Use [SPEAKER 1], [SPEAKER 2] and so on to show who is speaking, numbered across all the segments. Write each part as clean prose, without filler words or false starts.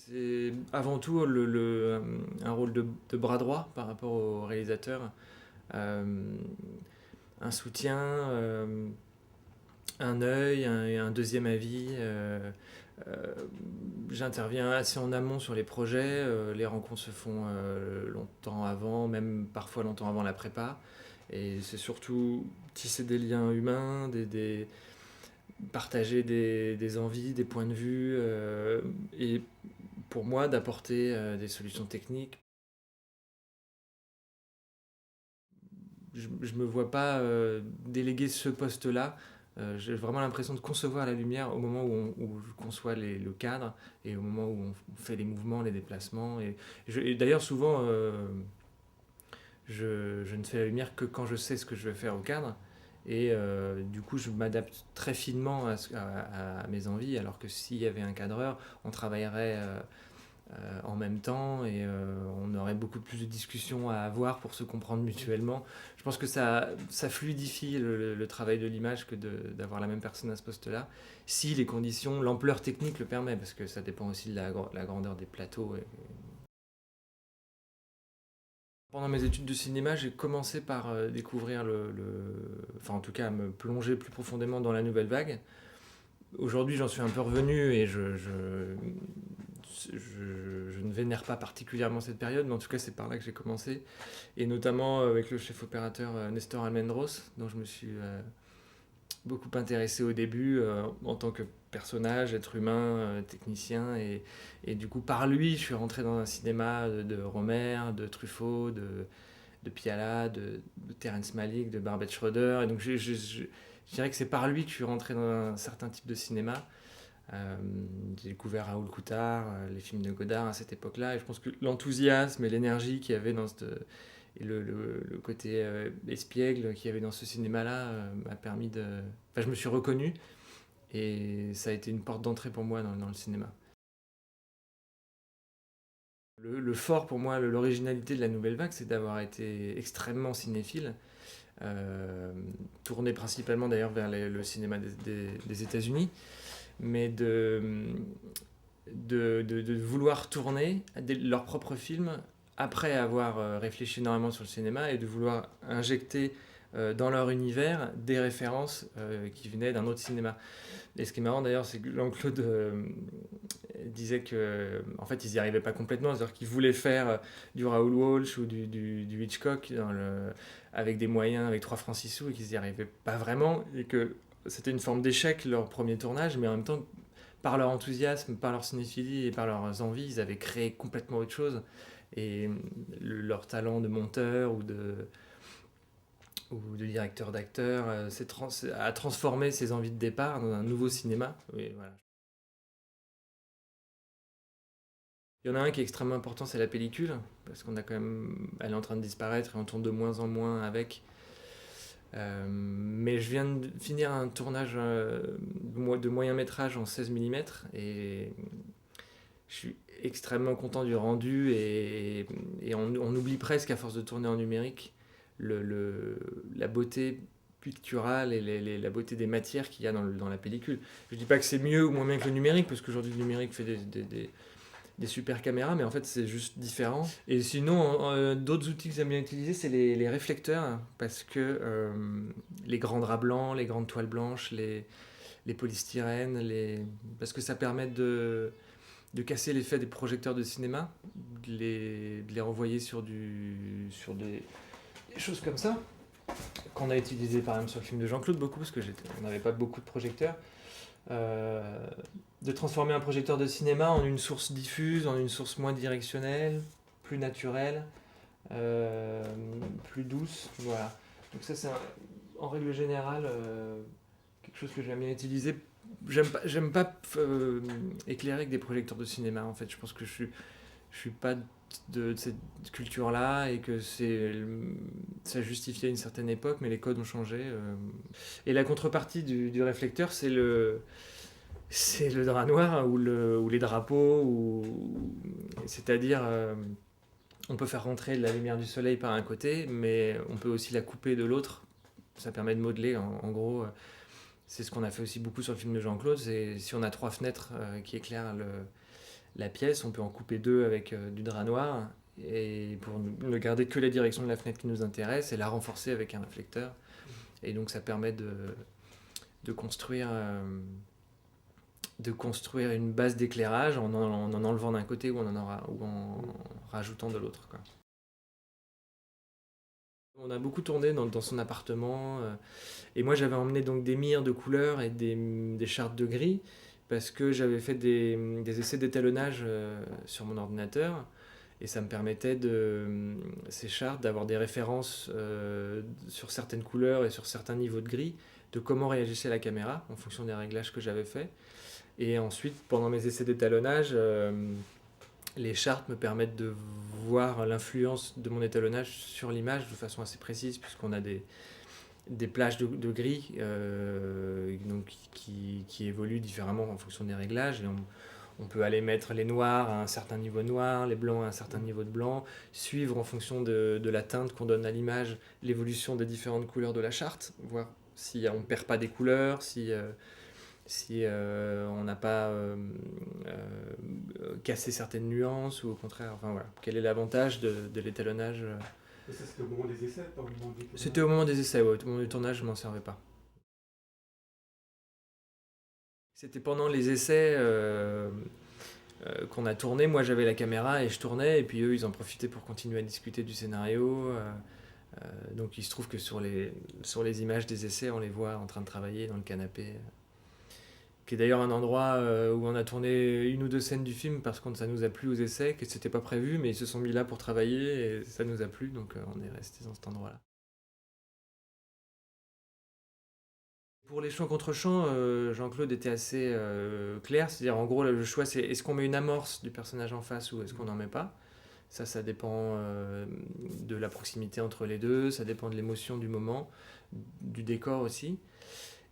[SPEAKER 1] C'est avant tout un rôle de bras droit par rapport au réalisateur. Euh, un soutien, un œil, un deuxième avis. Euh, J'interviens assez en amont sur les projets. Les rencontres se font longtemps avant, même parfois longtemps avant la prépa. Et c'est surtout tisser des liens humains, partager des envies, des points de vue, et pour moi d'apporter des solutions techniques. Je me vois pas déléguer ce poste-là. J'ai vraiment l'impression de concevoir la lumière au moment où je conçois le cadre et au moment où on fait les mouvements, les déplacements. Et d'ailleurs, souvent, je ne fais la lumière que quand je sais ce que je vais faire au cadre. Et du coup, je m'adapte très finement à mes envies, alors que s'il y avait un cadreur, on travaillerait en même temps et on aurait beaucoup plus de discussions à avoir pour se comprendre mutuellement. Je pense que ça fluidifie le travail de l'image que d'avoir la même personne à ce poste-là, si les conditions, l'ampleur technique le permet, parce que ça dépend aussi de la grandeur des plateaux. Pendant mes études de cinéma, j'ai commencé par découvrir enfin en tout cas à me plonger plus profondément dans la nouvelle vague. Aujourd'hui, j'en suis un peu revenu et je ne vénère pas particulièrement cette période, mais en tout cas, c'est par là que j'ai commencé. Et notamment avec le chef opérateur Nestor Almendros, dont je me suis beaucoup intéressé au début en tant que personnage, être humain, technicien. Et du coup, par lui, je suis rentré dans un cinéma de Romer, de Truffaut, de Piala, de Terrence Malick, de Barbet Schroeder. Et donc, je dirais que c'est par lui que je suis rentré dans un certain type de cinéma. J'ai découvert Raoul Coutard, les films de Godard à cette époque-là, et je pense que l'enthousiasme et l'énergie qu'il y avait et le côté espiègle qu'il y avait dans ce cinéma-là m'a permis de... Enfin, je me suis reconnu, et ça a été une porte d'entrée pour moi dans le cinéma. Le fort pour moi, l'originalité de la nouvelle vague, c'est d'avoir été extrêmement cinéphile, euh, tourné principalement d'ailleurs vers le cinéma des États-Unis, mais de vouloir tourner leurs propres films après avoir réfléchi énormément sur le cinéma et de vouloir injecter dans leur univers des références qui venaient d'un autre cinéma. Et ce qui est marrant d'ailleurs, c'est que Jean-Claude disait que en fait ils n'y arrivaient pas complètement, c'est-à-dire qu'ils voulaient faire du Raoul Walsh ou du Hitchcock avec des moyens, avec 3 francs 6 sous, et qu'ils n'y arrivaient pas vraiment, et que c'était une forme d'échec leur premier tournage, mais en même temps par leur enthousiasme, par leur cinéphilie et par leurs envies, ils avaient créé complètement autre chose. Et leur talent de monteur ou de directeur d'acteur a transformé ses envies de départ dans un nouveau cinéma. Et voilà. Il y en a un qui est extrêmement important, c'est la pellicule, parce qu'on a quand même, elle est en train de disparaître et on tourne de moins en moins avec. Mais je viens de finir un tournage de moyen métrage en 16 mm et je suis extrêmement content du rendu et on oublie presque à force de tourner en numérique la beauté picturale et la beauté des matières qu'il y a dans la pellicule. Je dis pas que c'est mieux ou moins bien que le numérique, parce qu'aujourd'hui le numérique fait des super caméras, mais en fait c'est juste différent. Et sinon, d'autres outils que j'aime bien utiliser, c'est les réflecteurs, parce que les grands draps blancs, les grandes toiles blanches, les polystyrènes, parce que ça permet de casser l'effet des projecteurs de cinéma, de les renvoyer sur des choses comme ça, qu'on a utilisé par exemple sur le film de Jean-Claude beaucoup, parce que on n'avait pas beaucoup de projecteurs. Euh, de transformer un projecteur de cinéma en une source diffuse, en une source moins directionnelle, plus naturelle, euh, plus douce. Voilà. Donc ça, en règle générale quelque chose que j'aime bien utiliser. J'aime pas éclairer avec des projecteurs de cinéma, en fait. Je pense que je suis pas de cette culture-là et que ça justifiait une certaine époque, mais les codes ont changé. Et la contrepartie du réflecteur, c'est le drap noir ou les drapeaux, c'est-à-dire on peut faire rentrer de la lumière du soleil par un côté, mais on peut aussi la couper de l'autre. Ça permet de modeler, en gros. C'est ce qu'on a fait aussi beaucoup sur le film de Jean-Claude. C'est si on a 3 fenêtres qui éclairent la pièce, on peut en couper deux avec du drap noir et pour ne garder que la direction de la fenêtre qui nous intéresse et la renforcer avec un réflecteur. Et donc ça permet de construire, de construire une base d'éclairage en enlevant d'un côté ou en rajoutant de l'autre, quoi. On a beaucoup tourné dans son appartement. Et moi, j'avais emmené donc des mires de couleurs et des chartes de gris parce que j'avais fait des essais d'étalonnage sur mon ordinateur. Et ça me permettait ces chartes, d'avoir des références sur certaines couleurs et sur certains niveaux de gris, de comment réagissait la caméra en fonction des réglages que j'avais faits. Et ensuite, pendant mes essais d'étalonnage, les chartes me permettent de voir l'influence de mon étalonnage sur l'image de façon assez précise, puisqu'on a des plages de gris donc, qui évoluent différemment en fonction des réglages. Et on peut aller mettre les noirs à un certain niveau de noir, les blancs à un certain niveau de blanc, suivre en fonction de la teinte qu'on donne à l'image l'évolution des différentes couleurs de la charte, voir si on ne perd pas des couleurs, si on n'a pas cassé certaines nuances ou au contraire, enfin voilà, quel est l'avantage de l'étalonnage.
[SPEAKER 2] Et ça, c'était au moment des essais, pas au moment du tournage?
[SPEAKER 1] C'était au moment des essais, ouais. Au moment du tournage, je m'en servais pas. C'était pendant les essais qu'on a tourné. Moi, j'avais la caméra et je tournais, et puis eux, ils en profitaient pour continuer à discuter du scénario. Donc, il se trouve que sur les images des essais, on les voit en train de travailler dans le canapé, qui est d'ailleurs un endroit où on a tourné une ou deux scènes du film parce que ça nous a plu aux essais, que c'était pas prévu, mais ils se sont mis là pour travailler et ça nous a plu, donc on est resté dans cet endroit-là. Pour les chants contre chants, Jean-Claude était assez clair, c'est-à-dire en gros le choix c'est est-ce qu'on met une amorce du personnage en face ou est-ce qu'on n'en met pas. Ça dépend de la proximité entre les deux, ça dépend de l'émotion du moment, du décor aussi.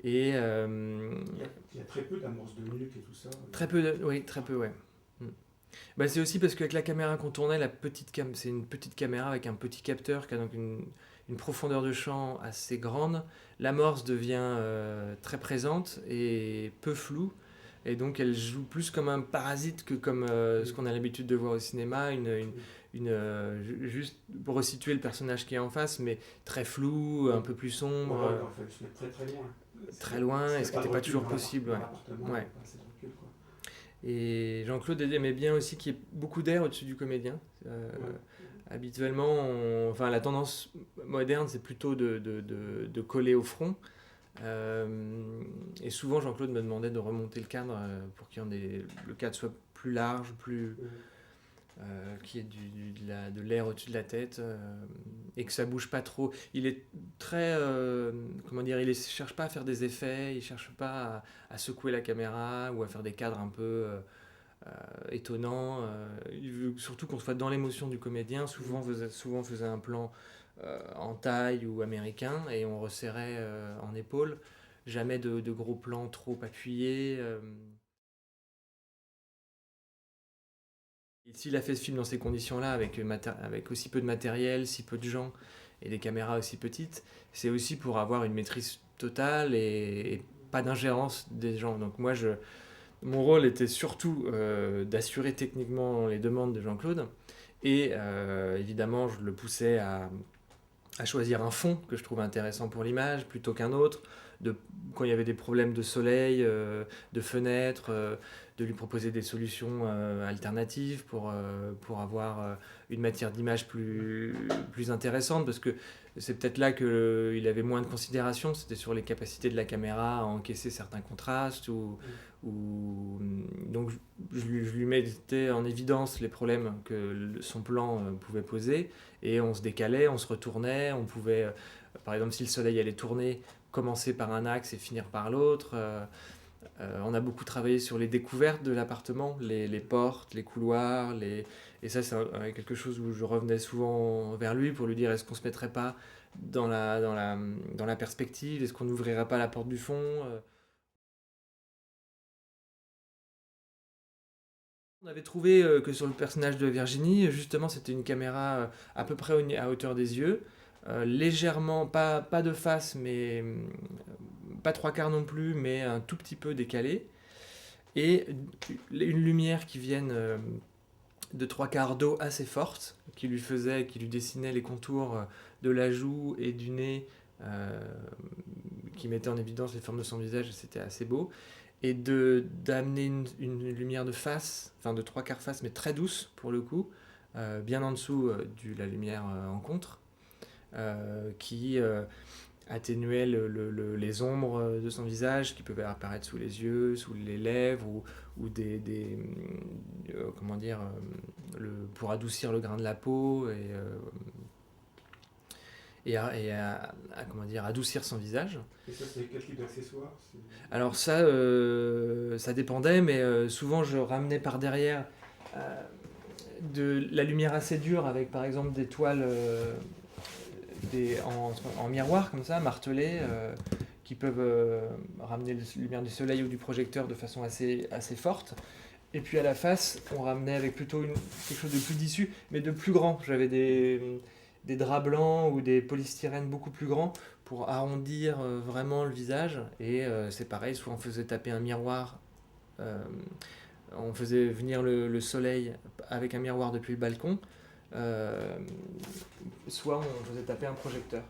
[SPEAKER 1] Et
[SPEAKER 2] Il y a très peu d'amorces de nuque et tout ça.
[SPEAKER 1] très peu, oui, très peu, ouais. Mm. Bah, c'est aussi parce qu'avec la caméra qu'on tournait, c'est une petite caméra avec un petit capteur qui a donc une profondeur de champ assez grande. L'amorce devient très présente et peu floue. Et donc elle joue plus comme un parasite que comme ce qu'on a l'habitude de voir au cinéma, juste pour resituer le personnage qui est en face, mais très flou, un peu plus sombre.
[SPEAKER 2] Ouais, il fallait se mettre très très loin.
[SPEAKER 1] Très loin, et ce qui n'était pas toujours possible.
[SPEAKER 2] Ouais.
[SPEAKER 1] Ouais.
[SPEAKER 2] C'est de recul, quoi.
[SPEAKER 1] Et Jean-Claude aimait bien aussi qu'il y ait beaucoup d'air au-dessus du comédien. Habituellement, enfin, la tendance moderne, c'est plutôt de coller au front. Et souvent, Jean-Claude me demandait de remonter le cadre pour le cadre soit plus large, qu'il y ait de l'air au-dessus de la tête et que ça bouge pas trop. Il est très, comment dire, il ne cherche pas à faire des effets, il cherche pas à secouer la caméra ou à faire des cadres un peu étonnants. Il veut surtout qu'on soit dans l'émotion du comédien. Souvent on faisait un plan en taille ou américain et on resserrait en épaule. Jamais de gros plans trop appuyés. Et s'il a fait ce film dans ces conditions-là, avec aussi peu de matériel, si peu de gens et des caméras aussi petites, c'est aussi pour avoir une maîtrise totale et pas d'ingérence des gens. Donc moi, mon rôle était surtout d'assurer techniquement les demandes de Jean-Claude. Et évidemment, je le poussais à choisir un fond que je trouvais intéressant pour l'image plutôt qu'un autre. Quand il y avait des problèmes de soleil, de fenêtres, de lui proposer des solutions alternatives pour avoir une matière d'image plus intéressante, parce que c'est peut-être là qu'il avait moins de considération, c'était sur les capacités de la caméra à encaisser certains contrastes, donc je lui mettais en évidence les problèmes que son plan pouvait poser, et on se décalait, on se retournait, on pouvait, par exemple si le soleil allait tourner, commencer par un axe et finir par l'autre. On a beaucoup travaillé sur les découvertes de l'appartement, les portes, les couloirs, et ça c'est quelque chose où je revenais souvent vers lui pour lui dire est-ce qu'on se mettrait pas dans la perspective, est-ce qu'on n'ouvrirait pas la porte du fond. On avait trouvé que sur le personnage de Virginie, justement, c'était une caméra à peu près à hauteur des yeux, légèrement, pas de face, mais pas trois quarts non plus, mais un tout petit peu décalé. et une lumière qui vienne de 3/4 d'eau assez forte, qui lui dessinait les contours de la joue et du nez, qui mettait en évidence les formes de son visage, et c'était assez beau. Et d'amener une lumière de face, enfin de 3/4 face, mais très douce pour le coup, bien en dessous de la lumière en contre, qui atténuait les ombres de son visage qui peuvent apparaître sous les yeux, sous les lèvres, ou comment dire, pour adoucir le grain de la peau comment dire, adoucir son visage.
[SPEAKER 2] Et ça, c'est quel type d'accessoire?
[SPEAKER 1] Alors ça dépendait, mais souvent je ramenais par derrière de la lumière assez dure avec par exemple des toiles en miroir comme ça, martelées, qui peuvent ramener la lumière du soleil ou du projecteur de façon assez forte. Et puis à la face, on ramenait avec plutôt quelque chose de plus tissu, mais de plus grand. J'avais des draps blancs ou des polystyrènes beaucoup plus grands pour arrondir vraiment le visage. Et c'est pareil, soit on faisait taper un miroir, on faisait venir le soleil avec un miroir depuis le balcon, soit on faisait taper un projecteur.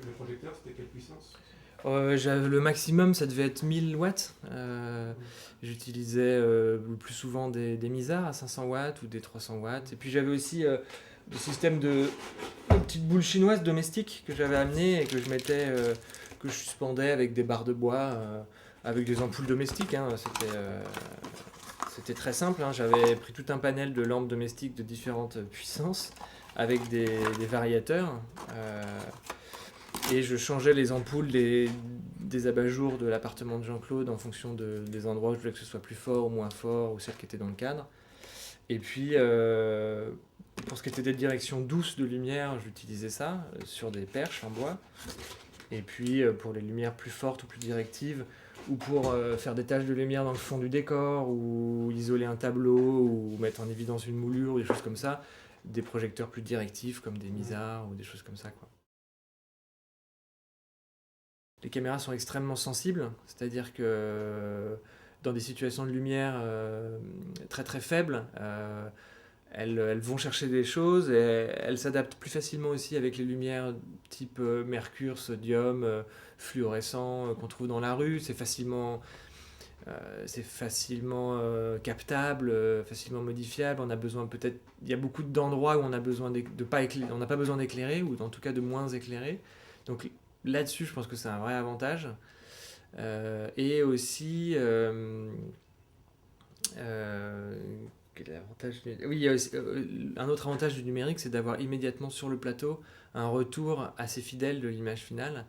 [SPEAKER 2] Le projecteur, c'était quelle puissance?
[SPEAKER 1] Le maximum, ça devait être 1000 watts. J'utilisais le plus souvent des Misar à 500 watts ou des 300 watts. Et puis j'avais aussi le système de petites boules chinoises domestiques que j'avais amenées et que que je suspendais avec des barres de bois, avec des ampoules domestiques. C'était très simple. J'avais pris tout un panel de lampes domestiques de différentes puissances avec des variateurs. Et je changeais les ampoules des abat-jours de l'appartement de Jean-Claude en fonction des endroits où je voulais que ce soit plus fort ou moins fort, ou celles qui étaient dans le cadre. Et puis, pour ce qui était des directions douces de lumière, j'utilisais ça sur des perches en bois. Et puis, pour les lumières plus fortes ou plus directives, ou pour faire des taches de lumière dans le fond du décor, ou isoler un tableau, ou mettre en évidence une moulure, ou des choses comme ça, des projecteurs plus directifs comme des Misar ou des choses comme ça, quoi. Les caméras sont extrêmement sensibles, c'est-à-dire que dans des situations de lumière très très faibles, elles vont chercher des choses et elles s'adaptent plus facilement aussi avec les lumières type mercure, sodium, fluorescent qu'on trouve dans la rue. C'est facilement captable, facilement modifiable. On a besoin peut-être, il y a beaucoup d'endroits où on a besoin on n'a pas besoin d'éclairer, ou en tout cas de moins éclairer. Donc là-dessus, je pense que c'est un vrai avantage. Et aussi, quel avantage oui, il y a aussi, un autre avantage du numérique, c'est d'avoir immédiatement sur le plateau un retour assez fidèle de l'image finale.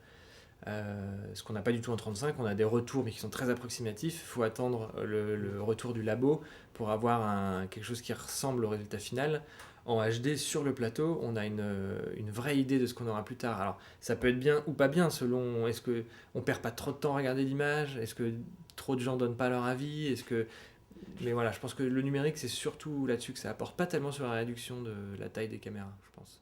[SPEAKER 1] Ce qu'on n'a pas du tout en 35, on a des retours mais qui sont très approximatifs. Il faut attendre le retour du labo pour avoir quelque chose qui ressemble au résultat final. En HD sur le plateau, on a une vraie idée de ce qu'on aura plus tard. Alors ça peut être bien ou pas bien selon, est-ce qu'on perd pas trop de temps à regarder l'image, est-ce que trop de gens donnent pas leur avis, mais voilà, je pense que le numérique c'est surtout là-dessus que ça apporte, pas tellement sur la réduction de la taille des caméras, je pense.